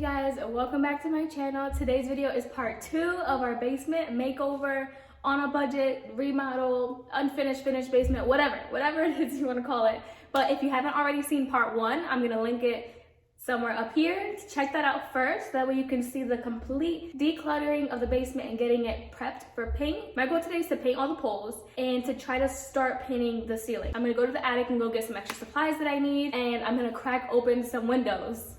guys, welcome back to my channel. Today's video is part 2 of our basement makeover, on a budget, remodel, unfinished, finished basement, whatever it is you want to call it. But if you haven't already seen part 1, I'm gonna link it somewhere up here. Check that out first, that way you can see the complete decluttering of the basement and getting it prepped for paint. My goal today is to paint all the poles and to try to start painting the ceiling. I'm gonna go to the attic and go get some extra supplies that I need, and I'm gonna crack open some windows.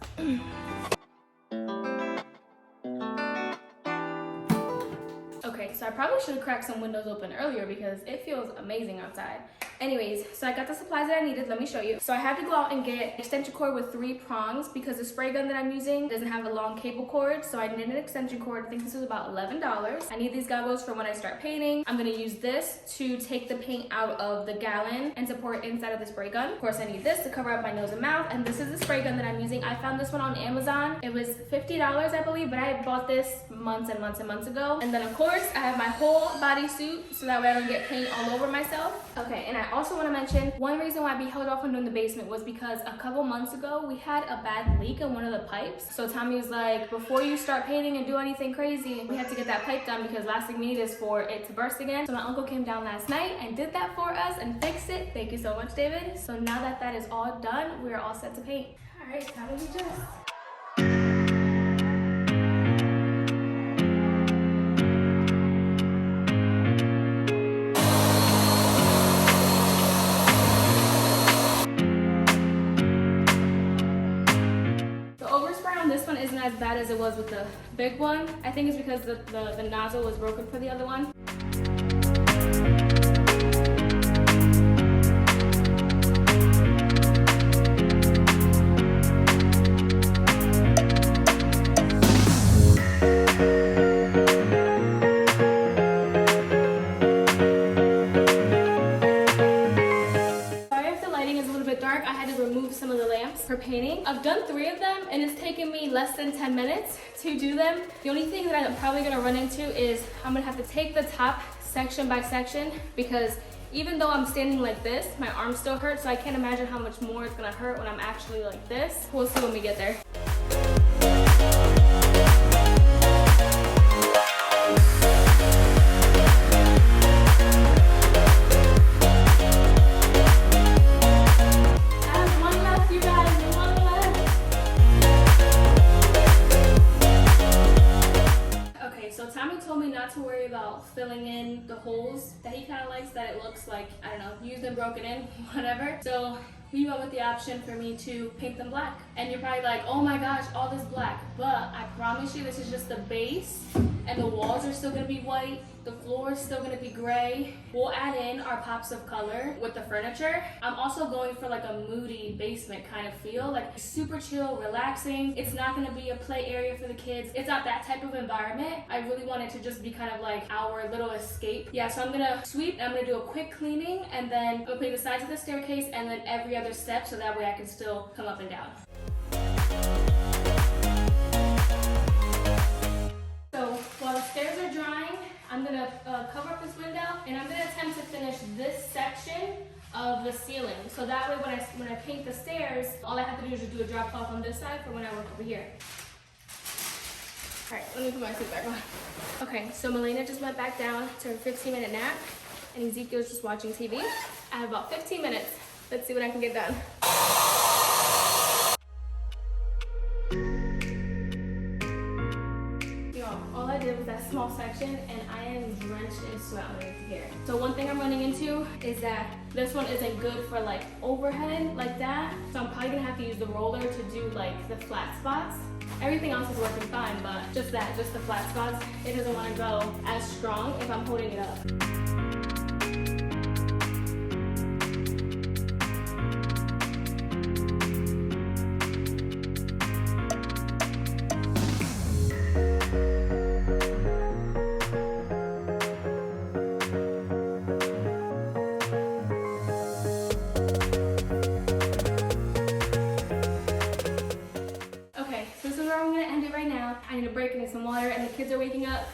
Okay, so I probably should have cracked some windows open earlier because it feels amazing outside. Anyways, so I got the supplies that I needed. Let me show you. So I had to go out and get extension cord with 3 prongs because the spray gun that I'm using doesn't have a long cable cord. So I needed an extension cord. I think this was about $11. I need these goggles for when I start painting. I'm gonna use this to take the paint out of the gallon and to pour it inside of the spray gun. Of course, I need this to cover up my nose and mouth. And this is the spray gun that I'm using. I found this one on Amazon. It was $50, I believe, but I had bought this months and months and months ago. And then of course, I have my whole bodysuit so that way I don't get paint all over myself. Okay, and I also want to mention one reason why we held off on doing the basement was because a couple months ago we had a bad leak in one of the pipes. So Tommy was like, before you start painting and do anything crazy, we have to get that pipe done because last thing we need is for it to burst again. So my uncle came down last night and did that for us and fixed it. Thank you so much, David. So now that that is all done, we're all set to paint. All right, how do we just? This one isn't as bad as it was with the big one. I think it's because the nozzle was broken for the other one. Dark, I had to remove some of the lamps for painting. I've done 3 of them and it's taken me less than 10 minutes to do them. The only thing that I'm probably gonna run into is I'm gonna have to take the top section by section because even though I'm standing like this, my arm still hurts, so I can't imagine how much more it's gonna hurt when I'm actually like this. We'll see when we get there. To worry about filling in the holes that he kind of likes, that it looks like, I don't know, used and broken in, whatever. So we went with the option for me to paint them black. And you're probably like, oh my gosh, all this black. But I promise you, this is just the base, and the walls are still gonna be white. The floor is still gonna be gray. We'll add in our pops of color with the furniture. I'm also going for like a moody basement kind of feel, like super chill, relaxing. It's not gonna be a play area for the kids. It's not that type of environment. I really want it to just be kind of like our little escape. Yeah, so I'm gonna sweep, I'm gonna do a quick cleaning, and then I'm gonna clean the sides of the staircase and then every other step so that way I can still come up and down. So while the stairs are drying, I'm gonna cover up this window, and I'm gonna attempt to finish this section of the ceiling. So that way when I paint the stairs, all I have to do is just do a drop cloth on this side for when I work over here. All right, let me put my suit back on. Okay, so Melena just went back down to her 15-minute nap, and Ezekiel's just watching TV. I have about 15 minutes. Let's see what I can get done. All I did was that small section, and I am drenched in sweat underneath here. So one thing I'm running into is that this one isn't good for like overhead like that. So I'm probably gonna have to use the roller to do like the flat spots. Everything else is working fine, but just the flat spots, it doesn't want to go as strong if I'm holding it up. I need a break and get some water, and the kids are waking up.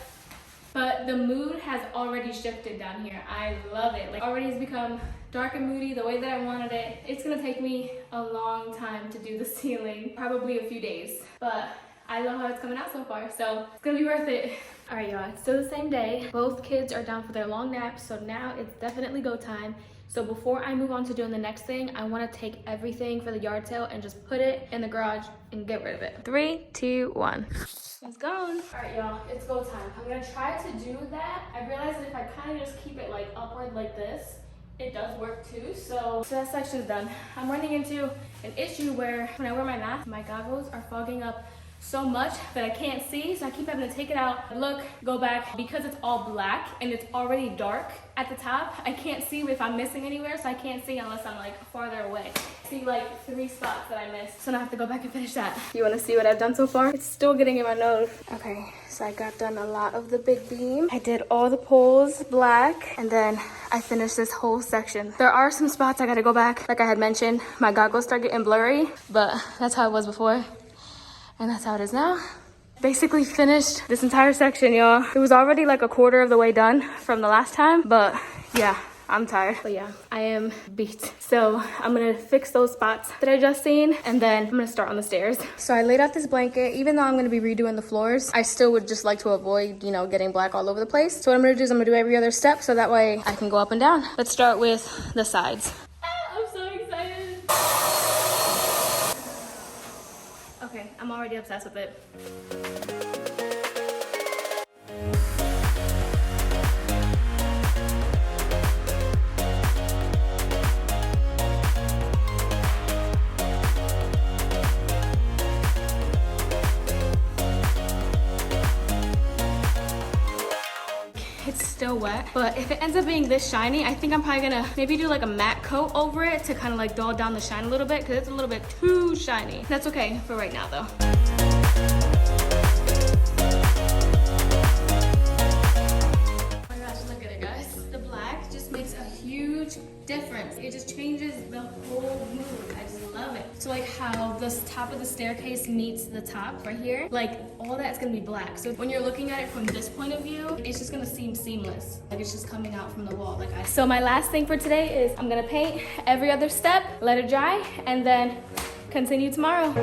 But the mood has already shifted down here. I love it. Like, already has become dark and moody the way that I wanted it. It's gonna take me a long time to do the ceiling, probably a few days, but I love how it's coming out so far, so it's gonna be worth it. All right, y'all, it's still the same day. Both kids are down for their long naps, so now it's definitely go time. So before I move on to doing the next thing, I want to take everything for the yard sale and just put it in the garage and get rid of it. 3, 2, 1. It's gone. All right, y'all, it's go time. I'm gonna try to do that. I realized that if I kind of just keep it like upward like this, it does work too. So that section's done. I'm running into an issue where when I wear my mask, my goggles are fogging up so much that I can't see, so I keep having to take it out, look, go back. Because it's all black and it's already dark at the top, I can't see if I'm missing anywhere, so I can't see unless I'm like farther away. I see like 3 spots that I missed, so now I have to go back and finish that. You want to see what I've done so far? It's still getting in my nose. Okay, so I got done a lot of the big beam. I did all the poles black, and then I finished this whole section. There are some spots I gotta go back. Like I had mentioned, my goggles start getting blurry, but that's how it was before. And that's how it is now. Basically finished this entire section, y'all. It was already like a quarter of the way done from the last time, but yeah, I'm tired. But yeah, I am beat. So I'm gonna fix those spots that I just seen, and then I'm gonna start on the stairs. So I laid out this blanket. Even though I'm gonna be redoing the floors, I still would just like to avoid, you know, getting black all over the place. So what I'm gonna do is I'm gonna do every other step so that way I can go up and down. Let's start with the sides. I'm so excited. Okay, I'm already obsessed with it. It's still wet, but if it ends up being this shiny, I think I'm probably gonna maybe do like a matte coat over it to kind of like dull down the shine a little bit, because it's a little bit too shiny. That's okay for right now though. Oh my gosh, look at it, guys. The black just makes a huge difference. It just changes the whole mood. I just love it. So like how the top of the staircase meets the top right here, like all that's gonna be black. So when you're looking at it from this point of view, it's just gonna seem seamless. Like it's just coming out from the wall. So my last thing for today is I'm gonna paint every other step, let it dry, and then continue tomorrow.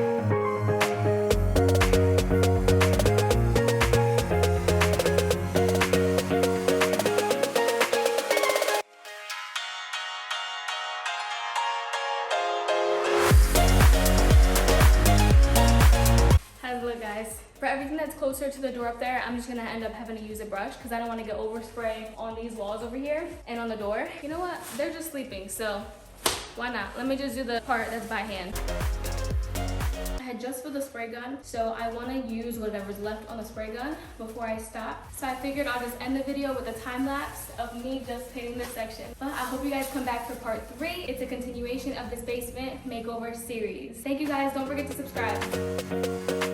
Look guys, for everything that's closer to the door up there, I'm just gonna end up having to use a brush because I don't want to get overspray on these walls over here and on the door. You know what? They're just sleeping, so why not? Let me just do the part that's by hand. I had just filled the spray gun, so I want to use whatever's left on the spray gun before I stop. So I figured I'll just end the video with a time lapse of me just painting this section. But I hope you guys come back for part 3. It's a continuation of this basement makeover series. Thank you guys. Don't forget to subscribe.